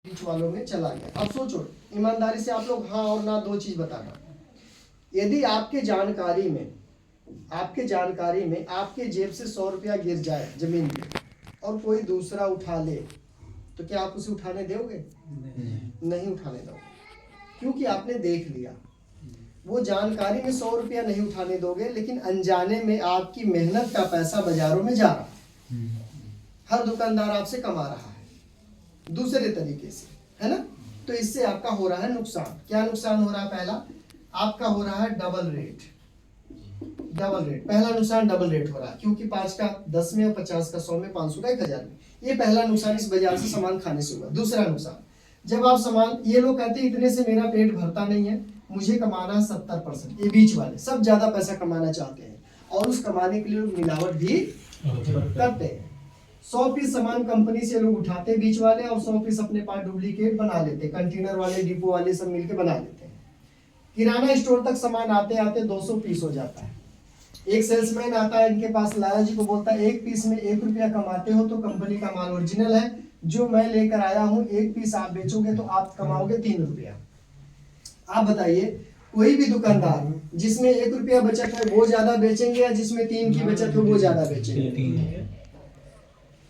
बीच वालों में चला गया। अब सोचो ईमानदारी से आप लोग हाँ और ना दो चीज बताना। यदि आपके जानकारी में आपके जेब से 100 रुपया गिर जाए जमीन पे और कोई दूसरा उठा ले तो क्या आप उसे उठाने दोगे? नहीं उठाने दोगे, क्योंकि आपने देख लिया। वो जानकारी में 100 रुपया नहीं उठाने दोगे, लेकिन अनजाने में आपकी मेहनत का पैसा बाजारों में जा रहा है। हर दुकानदार आपसे कमा रहा है दूसरे तरीके से, है ना? तो इससे आपका हो रहा है नुकसान। क्या नुकसान हो रहा है? पहला आपका हो रहा है डबल रेट। पहला नुकसान डबल रेट हो रहा है, क्योंकि 5 का 10 में और 50 का 100 में, 500 का 1000 में। ये पहला नुकसान इस बाजार से सामान खाने से हुआ। दूसरा नुकसान, जब आप सामान, ये लोग कहते हैं इतने से मेरा पेट भरता नहीं है, मुझे कमाना है 70%। ये बीच वाले सब ज्यादा पैसा कमाना चाहते हैं और उस कमाने के लिए लोग मिलावट भी करते हैं। 100 पीस सामान कंपनी से लोग उठाते बीच वाले और 100 पीस अपने पास डुप्लीकेट बना लेते। कंटेनर वाले, डिपो वाले सब मिलके बना लेते हैं। किराना स्टोर तक सामान आते आते 200 पीस हो जाता है। एक सेल्समैन आता है इनके पास, लाला जी को बोलता है 1 पीस में 1 रुपया कमाते हो तो कंपनी का माल ओरिजिनल है, जो मैं लेकर आया हूँ 1 पीस आप बेचोगे तो आप कमाओगे 3 रुपया। आप बताइए, कोई भी दुकानदार जिसमें 1 रुपया बचत है वो ज्यादा बेचेंगे या जिसमें 3 की बचत है वो ज्यादा बेचेंगे?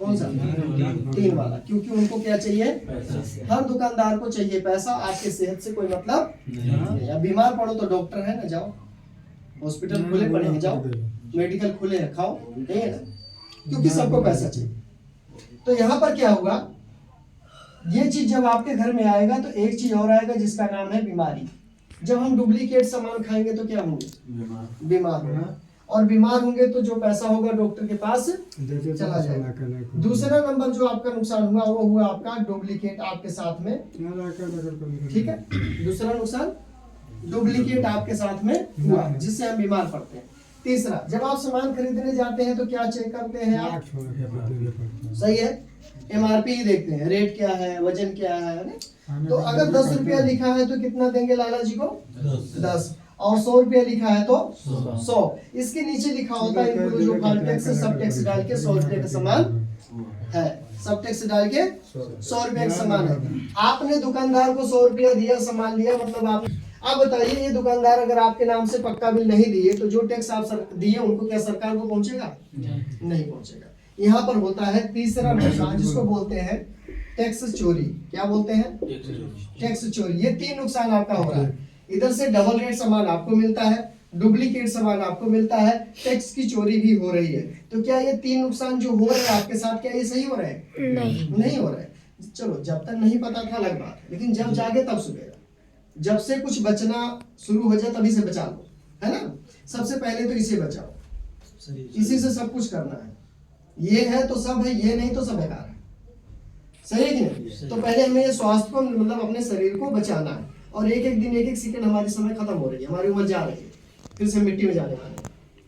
कौन सा? 3 वाला। क्योंकि उनको क्या चाहिए? हर दुकानदार को चाहिए पैसा। आपके सेहत से कोई मतलब नहीं। अब बीमार पड़ो तो डॉक्टर है ना, जाओ हॉस्पिटल खुले पड़े हैं, जाओ मेडिकल खुले हैं, खाओ, नहीं है ना? क्योंकि सबको पैसा चाहिए। तो यहाँ पर क्या होगा, ये चीज जब आपके घर में आएगा तो एक चीज और आएगा जिसका नाम है बीमारी। जब हम डुप्लीकेट सामान खाएंगे तो क्या होंगे? बीमार होगा। और बीमार होंगे तो जो पैसा होगा डॉक्टर के पास चला जाएगा। दूसरा नंबर जो आपका नुकसान हुआ वो हुआ आपका डुप्लीकेट आपके साथ में, ठीक है? दूसरा नुकसान डुप्लीकेट आपके साथ में हुआ जिससे हम बीमार पड़ते हैं। तीसरा, जब आप सामान खरीदने जाते हैं तो क्या चेक करते हैं आप? सही है, MRP ही देखते हैं, रेट क्या है, वजन क्या है ना? तो अगर 10 रुपया लिखा है तो कितना देंगे लाला जी को? 10। और 100 रुपया लिखा है तो 100। इसके नीचे लिखा होता है इनको जो फाल टैक्स सब टैक्स डाल के 100 रुपये का सामान है, सब टैक्स डाल के 100 रुपये का सामान है। आपने दुकानदार को 100 रुपया दिया, सामान लिया, मतलब आप बताइए, ये दुकानदार अगर आपके नाम से पक्का बिल नहीं दिए तो जो टैक्स आप दिए उनको क्या सरकार को पहुंचेगा? नहीं पहुंचेगा। यहाँ पर होता है तीसरा नुकसान जिसको बोलते हैं टैक्स चोरी। क्या बोलते हैं? टैक्स चोरी। ये 3 नुकसान आपका हो रहा है। इधर से डबल रेट सामान आपको मिलता है, डुप्लीकेट सामान आपको मिलता है, टैक्स की चोरी भी हो रही है। तो क्या ये 3 नुकसान जो हो रहे हैं आपके साथ, क्या ये सही हो रहे हैं? नहीं हो रहे। चलो, जब तक नहीं पता था अलग बात है, लेकिन जब जागे तब सुनेगा। जब से कुछ बचना शुरू हो जाए तभी से बचा लो, है ना? सबसे पहले तो इसे बचाओ, इसी से सब कुछ करना है। ये है तो सब है, ये नहीं तो सब बेकार है। सही है कि नहीं? तो पहले हमें ये स्वास्थ्य को, मतलब अपने शरीर को बचाना है। और एक एक दिन, एक एक सेकंड हमारी समय खत्म हो रही है, हमारी उम्र जा रही है, फिर से मिट्टी में जाने वाले हैं,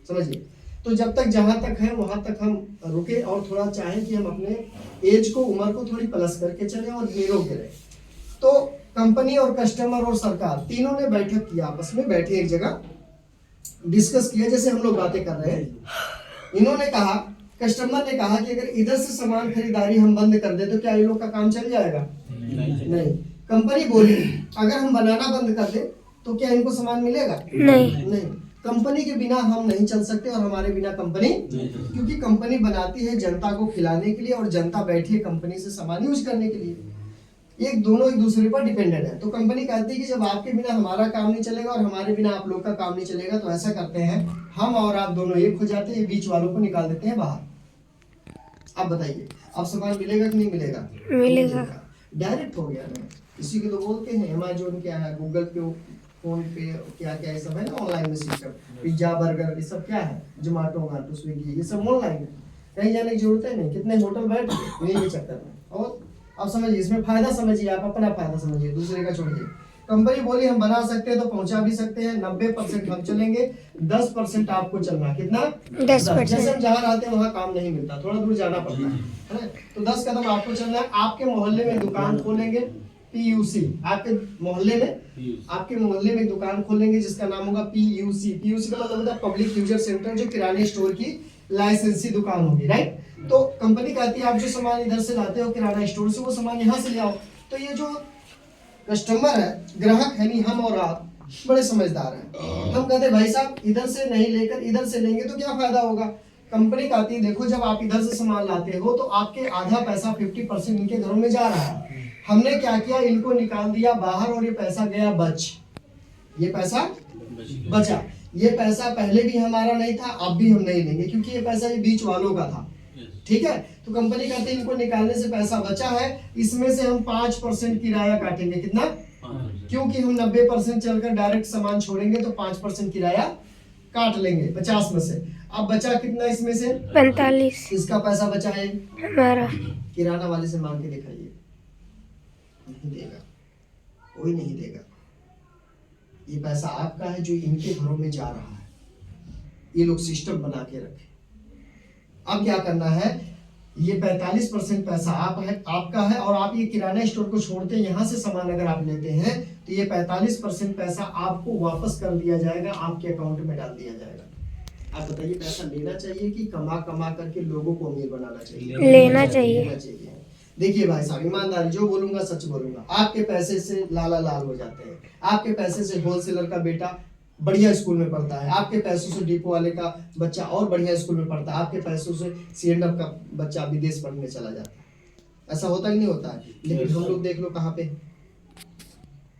समझिए। तो जब तक जहां तक है वहां तक हम रुके और थोड़ा चाहें कि हम अपने एज को, उम्र को थोड़ी प्लस करके चले और निरोग रहे। तो कंपनी और कस्टमर और सरकार तीनों ने बैठक की, आपस में बैठे एक जगह डिस्कस किया, जैसे हम लोग बातें कर रहे हैं। इन्होंने कहा, कस्टमर ने कहा कि अगर इधर से सामान खरीदारी हम बंद कर दे तो क्या ये लोग का काम चल जाएगा? नहीं। कंपनी बोली अगर हम बनाना बंद कर दे तो क्या इनको सामान मिलेगा? नहीं। कंपनी के बिना हम नहीं चल सकते और हमारे बिना कंपनी, क्योंकि कंपनी बनाती है जनता को खिलाने के लिए और जनता बैठी है कंपनी से सामान यूज करने के लिए। ये दोनों एक दूसरे पर डिपेंडेंट है। तो कंपनी कहती है कि जब आपके बिना हमारा काम नहीं चलेगा और हमारे बिना आप लोग का काम नहीं चलेगा, तो ऐसा करते हैं, हम और आप दोनों एक हो जाते हैं, बीच वालों को निकाल देते हैं बाहर। अब बताइए, अब सामान मिलेगा कि नहीं मिलेगा? मिलेगा। डायरेक्ट हो गया ना। इसी के तो बोलते हैं अमेजोन क्या है, गूगल पे, फोन पे, क्या क्या ये सब है ना ऑनलाइन में सिस्टम। पिज्जा, बर्गर, ये सब क्या है? जोमेटो, स्विगी, ये सब ऑनलाइन है, कहीं जाने की जरूरत है नहीं। कितने होटल बैठ गए इन्हीं के चक्कर में। और अब समझिए, इसमें फायदा समझिए, आप अपना फायदा समझिए, दूसरे का छोड़िए। कंपनी बोली हम बना सकते हैं तो पहुंचा भी सकते हैं, 90% हम चलेंगे, 10% आपको चलना। कितना? 10%। जैसे हम जहाँ रहते हैं वहाँ काम नहीं मिलता, थोड़ा दूर जाना पड़ता है, तो 10 कदम आपको चलना है। आपके मोहल्ले में दुकान खोलेंगे, PUC, आपके मोहल्ले में दुकान खोलेंगे जिसका नाम होगा PUC का मतलब होता है पब्लिक यूजर सेंटर, जो किराने स्टोर की लाइसेंसी दुकान होगी, राइट? तो कंपनी कहती है आप जो सामान इधर से लाते हो किराना स्टोर से, वो सामान यहाँ से ले आओ। तो ये जो कस्टमर है, ग्राहक है, नहीं हम और आप बड़े समझदार हैं। हम कहते भाई साहब इधर से नहीं लेकर इधर से लेंगे तो क्या फायदा होगा। कंपनी कहती है देखो जब आप इधर से सामान लाते हो तो आपके आधा पैसा 50% इनके घरों में जा रहा है। हमने क्या किया, इनको निकाल दिया बाहर और ये पैसा गया बच, ये पैसा बचा। ये पैसा पहले भी हमारा नहीं था, अब भी हम नहीं लेंगे क्योंकि ये पैसा ये बीच वालों का था। ठीक है, तो कंपनी कहती है इनको निकालने से पैसा बचा है, इसमें से हम 5% किराया काटेंगे। कितना? क्योंकि हम 90% चलकर डायरेक्ट सामान छोड़ेंगे तो 5% किराया काट लेंगे 50 में से। अब बचा कितना इसमें से? 45। इसका पैसा बचा है हमारा। किराना वाले से मांग के दिखाइए, नहीं देगा, कोई नहीं देगा। ये पैसा आपका है जो इनके घरों में जा रहा है। ये लोग सिस्टम बना के रखे। अब क्या करना है, ये 45% पैसा आपका है और आप ये किराना स्टोर को छोड़ते हैं, यहाँ से सामान अगर आप लेते हैं तो ये 45% पैसा आपको वापस कर दिया जाएगा, आपके अकाउंट में डाल दिया जाएगा। आप बताइए पैसा लेना चाहिए कि कमा कमा करके लोगों को अमीर बनाना चाहिए? लेना चाहिए। देखिए भाई साहब, ईमानदारी जो बोलूंगा सच बोलूंगा। आपके पैसे से लाला लाल हो जाते हैं, आपके पैसे से होलसेलर का बेटा बढ़िया स्कूल में पढ़ता है, आपके पैसों से डिपो वाले का बच्चा और बढ़िया स्कूल में पढ़ता है, आपके पैसों से सीएनएफ का बच्चा विदेश पढ़ने चला जाता है। ऐसा होता ही नहीं होता है। लेकिन हम लोग देख लो कहाँ पे,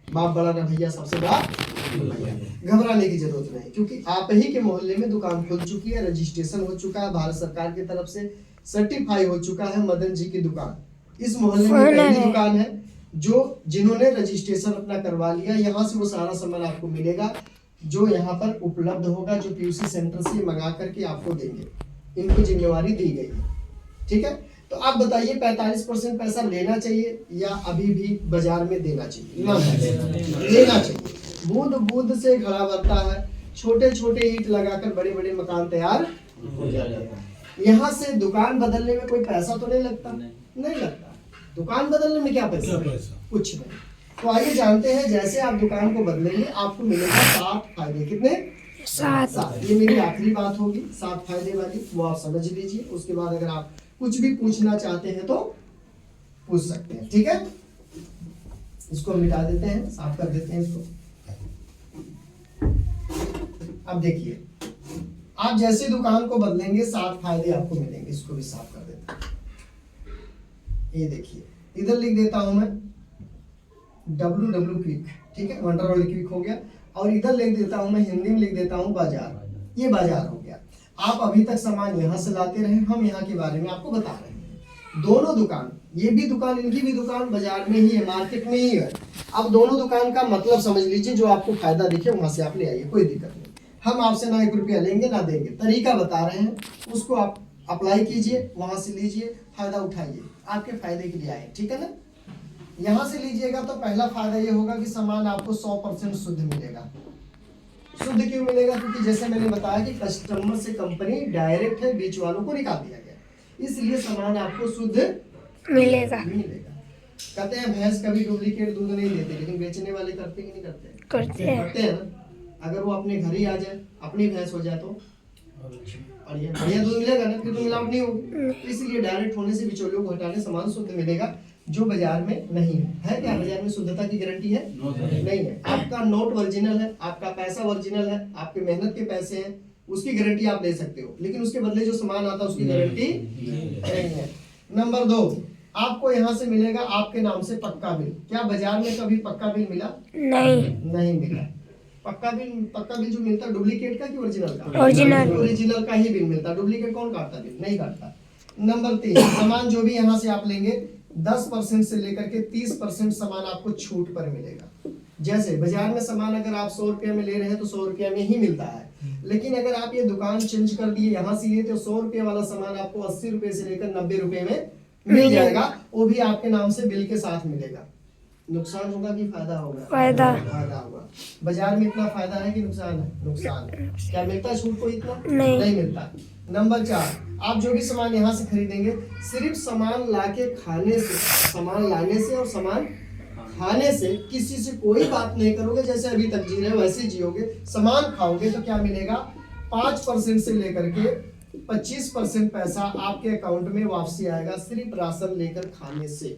बाप बड़ा ना भैया, सबसे बड़ा भैया। घबराने की जरूरत नहीं, क्योंकि आप ही के मोहल्ले में दुकान खुल चुकी है, रजिस्ट्रेशन हो चुका है, भारत सरकार की तरफ से सर्टिफाई हो चुका है मदन जी की दुकान। इस मोहल्ले में पहली दुकान है जो जिन्होंने रजिस्ट्रेशन अपना करवा लिया। यहाँ से वो सारा सामान आपको मिलेगा जो यहाँ पर उपलब्ध होगा, जो पीयूसी सेंटर से मंगा करके आपको देंगे। इनको जिम्मेवारी दी गई है। ठीक है, तो आप बताइए 45% पैसा लेना चाहिए या अभी भी बाजार में देना चाहिए? लेना चाहिए। बूंद बूंद से घड़ा भरता है, छोटे छोटे ईंट लगाकर बड़े बड़े मकान तैयार हो जाते हैं। यहाँ से दुकान बदलने में कोई पैसा तो नहीं लगता? नहीं लगता। दुकान बदलने में क्या पैसा? कुछ नहीं। तो आइए जानते हैं, जैसे आप दुकान को बदलेंगे आपको मिलेगा 7 फायदे। कितने? 7। ये मेरी आखिरी बात होगी 7 फायदे वाली, वो आप समझ लीजिए। उसके बाद अगर आप कुछ भी पूछना चाहते हैं तो पूछ सकते हैं। ठीक है, इसको मिटा देते हैं, साफ कर देते हैं इसको। अब देखिए, आप जैसे दुकान को बदलेंगे 7 फायदे आपको मिलेंगे। इसको भी साफ कर देते हैं। ये देखिए, इधर लिख देता हूं मैं WW क्विक। ठीक है, वंडर वर्ल्ड क्विक हो गया। और इधर लिख देता हूं मैं, हिंदी में लिख देता हूं बाजार। ये बाजार हो गया। आप अभी तक सामान यहाँ से लाते रहे, हम यहाँ के बारे में आपको बता रहे हैं। दोनों दुकान, ये भी दुकान इनकी भी दुकान बाजार में ही है, मार्केट में ही है। अब दोनों दुकान का मतलब समझ लीजिए, जो आपको फायदा दिखे वहां से आप ले आइए, कोई दिक्कत नहीं। हम आपसे ना 1 रुपया लेंगे ना देंगे, तरीका बता रहे हैं, उसको आप अप्लाई कीजिए, वहां से लीजिए, फायदा उठाइए, आपके फायदे के लिए आए। ठीक है ना। यहाँ से लीजिएगा तो पहला फायदा ये होगा कि सामान आपको 100% शुद्ध मिलेगा। शुद्ध क्यों मिलेगा? क्योंकि जैसे मैंने बताया कि कस्टमर से कंपनी डायरेक्ट है, बीच वालों को निकाल दिया गया, इसलिए सामान आपको शुद्ध मिलेगा। कहते हैं भैंस कभी डुप्लीकेट दूध नहीं देते, लेकिन बेचने वाले करते कि नहीं करते? करते हैं ना। अगर वो अपने घर ही आ जाए, अपनी भैंस हो जाए तो बढ़िया दूध मिलेगा ना, फिर तो मिलावट नहीं होगी। इसलिए डायरेक्ट होने से बिचौलियों को हटाने सामान शुद्ध मिलेगा, जो बाजार में नहीं है। क्या बाजार में शुद्धता की गारंटी है? नहीं है। आपका नोट ओरिजिनल है, आपका पैसा ओरिजिनल है, आपके मेहनत के पैसे हैं, उसकी गारंटी आप ले सकते हो, लेकिन उसके बदले जो सामान आता है उसकी गारंटी नहीं है। नंबर 2, आपको यहाँ से मिलेगा आपके नाम से पक्का बिल। क्या बाजार में कभी पक्का बिल मिला? नहीं मिला। पक्का बिल जो मिलता है डुप्लीकेट का कि ओरिजिनल का? ओरिजिनल का ही बिल मिलता। डुप्लीकेट कौन काटता बिल? नहीं काटता। नंबर 3, सामान जो भी यहाँ से आप लेंगे 10% से लेकर के 30% सामान आपको छूट पर मिलेगा। जैसे बाजार में सामान अगर आप 100 रुपया में ले रहे हैं तो 100 रुपया में ही मिलता है, लेकिन अगर आप ये दुकान चेंज कर दिए, यहाँ से ये तो 100 रुपये वाला सामान आपको 80 रुपये से लेकर 90 रुपये में मिल जाएगा। वो भी आपके नाम से बिल के साथ मिलेगा। नुकसान होगा कि फायदा होगा? फायदा होगा। बाजार में इतना फायदा है कि नुकसान है? नुकसान। क्या मिलता है छूट को? इतना नहीं मिलता। नंबर 4, आप जो भी सामान यहाँ से खरीदेंगे, सिर्फ सामान लाके खाने से, सामान लाने से और सामान खाने से किसी से कोई बात नहीं करोगे, जैसे अभी तक जी रहे हो वैसे जियोगे। सामान खाओगे तो क्या मिलेगा? 5% से लेकर के 25% पैसा आपके अकाउंट में वापसी आएगा, सिर्फ राशन लेकर खाने से।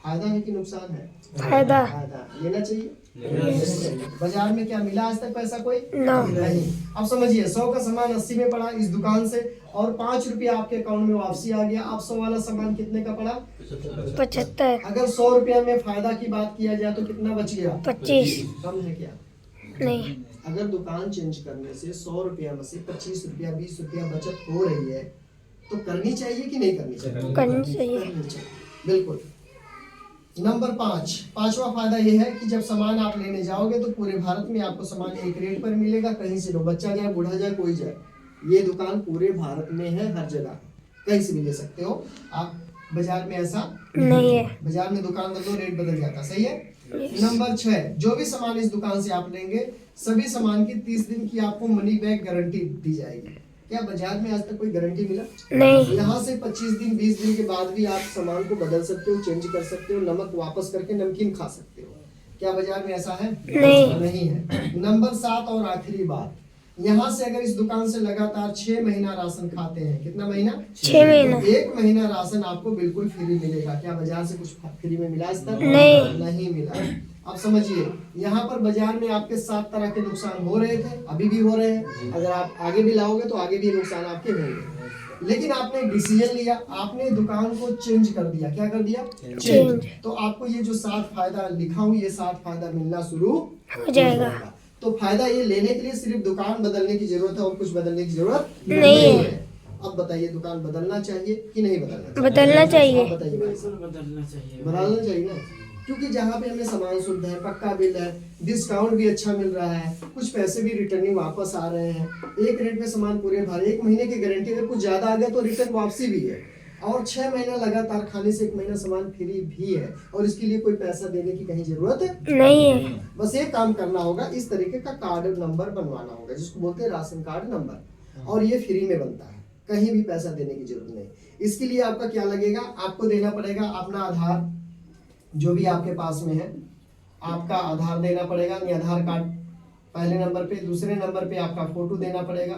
फायदा है कि नुकसान है? फायदा। फायदा। लेना चाहिए? चाहिए। बाजार में क्या मिला आज तक पैसा कोई? नो। नहीं। अब समझिए 100 का सामान 80 में पड़ा इस दुकान से और 5 रुपया आपके अकाउंट में वापसी आ गया। अब 100 वाला सामान कितने का पड़ा? 75। अगर 100 रुपया में फायदा की बात किया जाए तो कितना बच गया? 25। कम है क्या? नहीं। अगर दुकान चेंज करने से 100 रुपया में से 25 रुपया 20 रुपया बचत हो रही है तो करनी चाहिए कि नहीं करनी चाहिए? करनी चाहिए। करनी चाहिए, बिल्कुल। नंबर 5, पांचवा फायदा ये है कि जब सामान आप लेने जाओगे तो पूरे भारत में आपको सामान एक रेट पर मिलेगा। कहीं से लो, बच्चा जाए बूढ़ा जाए कोई जाए, ये दुकान पूरे भारत में है, हर जगह कहीं से भी ले सकते हो आप। बाजार में ऐसा नहीं है। बाजार में दुकान बदलो रेट बदल जाता, सही है। नंबर 6, जो भी सामान इस दुकान से आप लेंगे सभी सामान की 30 दिन की आपको मनी बैक गारंटी दी जाएगी। क्या बाजार में आज तक कोई गारंटी मिला? नहीं। यहाँ से 25 दिन 20 दिन के बाद भी आप सामान को बदल सकते हो, चेंज कर सकते हो, नमक वापस करके नमकीन खा सकते हो। क्या बाजार में ऐसा है? नहीं है। नंबर 7 और आखिरी बात, यहाँ से अगर इस दुकान से लगातार 6 महीना राशन खाते हैं, कितना महीना? 6 महीना। तो 1 महीना राशन आपको बिल्कुल फ्री मिलेगा। क्या बाजार से कुछ फ्री में मिला इस तरह? नहीं मिला। अब समझिए यहाँ पर बाजार में आपके 7 तरह के नुकसान हो रहे थे, अभी भी हो रहे हैं। अगर आप आगे भी लाओगे तो आगे भी नुकसान आपके होंगे, लेकिन आपने डिसीजन लिया, आपने दुकान को चेंज कर दिया। क्या कर दिया? चेंज। तो आपको ये जो 7 फायदा लिखा हूँ, ये 7 फायदा मिलना शुरू हो जाएगा। तो फायदा ये लेने के लिए सिर्फ दुकान बदलने की जरूरत है और कुछ बदलने की जरूरत नहीं है। अब बताइए दुकान बदलना चाहिए कि नहीं बदलना चाहिए? बदलना चाहिए। आप बताइए भाई साहब। बदलना चाहिए ना, क्योंकि जहाँ पे हमें सामान शुद्ध है, पक्का बिल है, डिस्काउंट भी अच्छा मिल रहा है, कुछ पैसे भी रिटर्निंग वापस आ रहे हैं, एक रेट में सामान पूरे भरे, 1 महीने की गारंटी, अगर कुछ ज्यादा आ गया तो रिटर्न वापसी भी है, और 6 महीना लगातार खाने से 1 महीना सामान फ्री भी है, और इसके लिए कोई पैसा देने की कहीं जरूरत नहीं है। बस एक काम करना होगा, इस तरीके का कार्ड नंबर बनवाना होगा जिसको बोलते हैं राशन कार्ड नंबर, और ये फ्री में बनता है, कहीं भी पैसा देने की जरूरत नहीं। इसके लिए आपका क्या लगेगा? आपको देना पड़ेगा अपना आधार, जो भी आपके पास में है आपका आधार देना पड़ेगा, यानी आधार कार्ड पहले नंबर पे, दूसरे नंबर पे आपका फोटो देना पड़ेगा,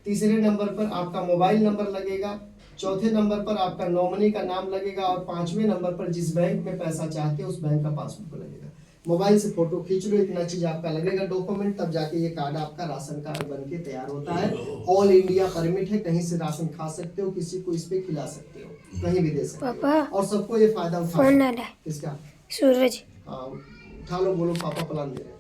तीसरे नंबर पर आपका मोबाइल नंबर लगेगा, चौथे नंबर पर आपका नॉमिनी का नाम लगेगा, और 5वें नंबर पर जिस बैंक में पैसा चाहते हो उस बैंक का पासबुक लगेगा। मोबाइल से फोटो खींच लो, इतना चीज आपका लगेगा डॉक्यूमेंट, तब जाके ये कार्ड आपका राशन कार्ड बन के तैयार होता है। ऑल इंडिया परमिट है, कहीं से राशन खा सकते हो, किसी को इस पे खिला सकते हो, कहीं भी दे सकते पापा, हो, और सबको ये फायदा उठा। फोन आ रहा है। किसका? सूरज। हाँ उठा लो, बोलो पापा प्लान दे रहे हैं।